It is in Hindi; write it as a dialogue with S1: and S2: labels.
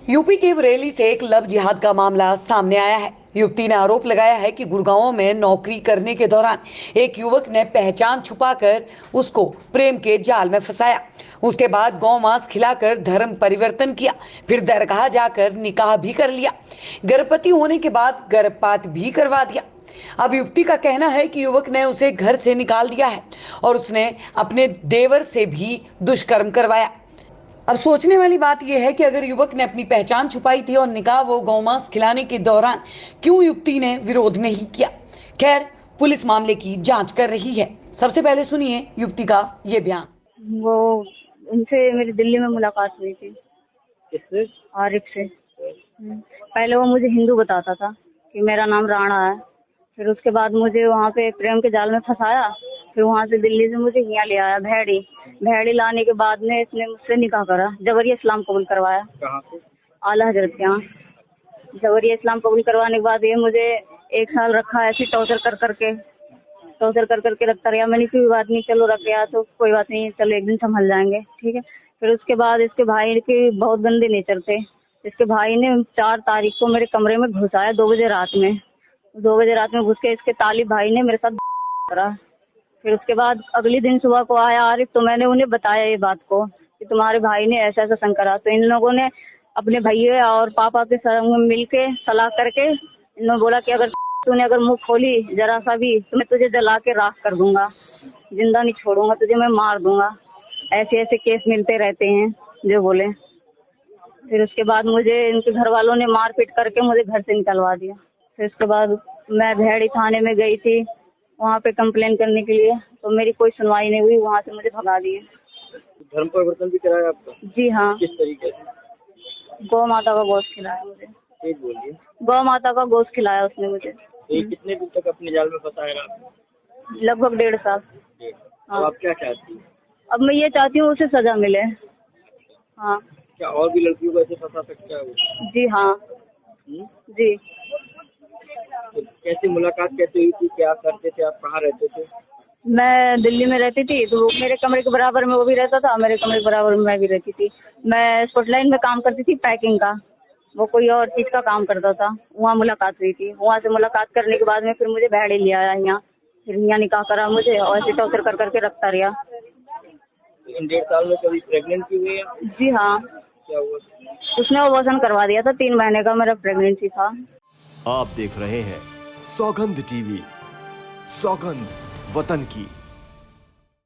S1: यूपी के बरेली से एक लव जिहाद का मामला सामने आया है। युवती ने आरोप लगाया है कि गुड़गांव में नौकरी करने के दौरान एक युवक ने पहचान छुपाकर उसको प्रेम के जाल में फंसाया। उसके बाद गौ मांस खिलाकर धर्म परिवर्तन किया, फिर दरगाह जाकर निकाह भी कर लिया। गर्भवती होने के बाद गर्भपात भी करवा दिया। अब युवती का कहना है कि युवक ने उसे घर से निकाल दिया है और उसने अपने देवर से भी दुष्कर्म करवाया। अब सोचने वाली बात यह है कि अगर युवक ने अपनी पहचान छुपाई थी और निकाह वो गौमांस खिलाने के दौरान क्यों युवती ने विरोध नहीं किया। खैर, पुलिस मामले की जांच कर रही है। सबसे पहले सुनिए युवती का ये बयान।
S2: वो उनसे मेरी दिल्ली में मुलाकात हुई थी।
S3: किससे?
S2: आरिफ से। पहले वो मुझे हिंदू बताता था कि मेरा नाम राणा है। फिर उसके बाद मुझे वहाँ पे प्रेम के जाल में फंसाया। फिर वहाँ से दिल्ली से मुझे यहाँ ले आया भेड़ी लाने के बाद में इसने मुझसे निकाह करा, जबरी इस्लाम कबूल करवाया।
S3: कहाँ से?
S2: आला हजरत के यहाँ जबरी इस्लाम कबूल करवाने के बाद ये मुझे 1 साल रखा, ऐसी टॉर्चर कर करके रखता रहा। मैंने कोई बात नहीं, चलो रख गया तो कोई बात नहीं, चलो एक दिन संभल जाएंगे, ठीक है। फिर उसके बाद इसके भाई के बहुत गंदे नेचर थे। इसके भाई ने 4 तारीख को मेरे कमरे में घुसाया 2 बजे रात में। 2 बजे रात में घुस के इसके तालिब भाई ने मेरे साथ करा। फिर उसके बाद अगले दिन सुबह को आया आरिफ, तो मैंने उन्हें बताया ये बात को कि तुम्हारे भाई ने ऐसा ऐसा संग करा। तो इन लोगों ने अपने भैया और पापा के संग मिलके सलाह करके इन्होंने बोला कि अगर मुंह खोली जरा सा भी तो मैं तुझे जला के राख कर दूंगा, जिंदा नहीं छोड़ूंगा तुझे, मैं मार दूंगा। ऐसे ऐसे केस मिलते रहते हैं जो बोले। फिर उसके बाद मुझे इनके घर वालों ने मारपीट करके मुझे घर से निकलवा दिया। फिर उसके बाद मैं भेड़ी थाने में गई थी वहाँ पे कंप्लेन करने के लिए, तो मेरी कोई सुनवाई नहीं हुई। वहाँ से मुझे भगा दिए।
S3: धर्म परिवर्तन भी कराया आपका?
S2: जी हाँ।
S3: किस तरीके से?
S2: गौ माता का गोश्त खिलाया मुझे।
S3: ठीक बोलिए।
S2: गौ माता का गोश्त खिलाया उसने मुझे।
S3: ये कितने दिन तक अपने जाल में फंसाएगा आपको?
S2: लगभग 1.5 साल।
S3: अब आप क्या चाहती हैं?
S2: अब मैं ये चाहती हूँ उसे सजा मिले। हाँ।
S3: क्या और भी लड़कियों को ऐसे फंसा सकता है वो?
S2: जी हाँ। जी।
S3: तो कैसे मुलाकात कैसे हुई थी, क्या करते थे आप, कहाँ रहते थे?
S2: मैं दिल्ली में रहती थी, तो मेरे कमरे के बराबर में वो भी रहता था, मेरे कमरे के बराबर में मैं भी रहती थी। मैं स्पॉटलाइन में काम करती थी पैकिंग का, वो कोई और चीज का काम करता था। वहाँ मुलाकात हुई थी। वहाँ से मुलाकात करने के बाद में फिर मुझे भेड़े ले आया यहाँ, फिर यहाँ निकाह करा मुझे और ऐसे टॉर्चर कर करके रखता रहा।
S3: इन 1.5 साल में कभी प्रेगनेंट भी हुई?
S2: जी हाँ।
S3: क्या हुआ?
S2: उसने अबॉर्शन करवा दिया था। 3 महीने का मेरा प्रेगनेंसी था।
S4: आप देख रहे हैं सौगंध टीवी, सौगंध वतन की।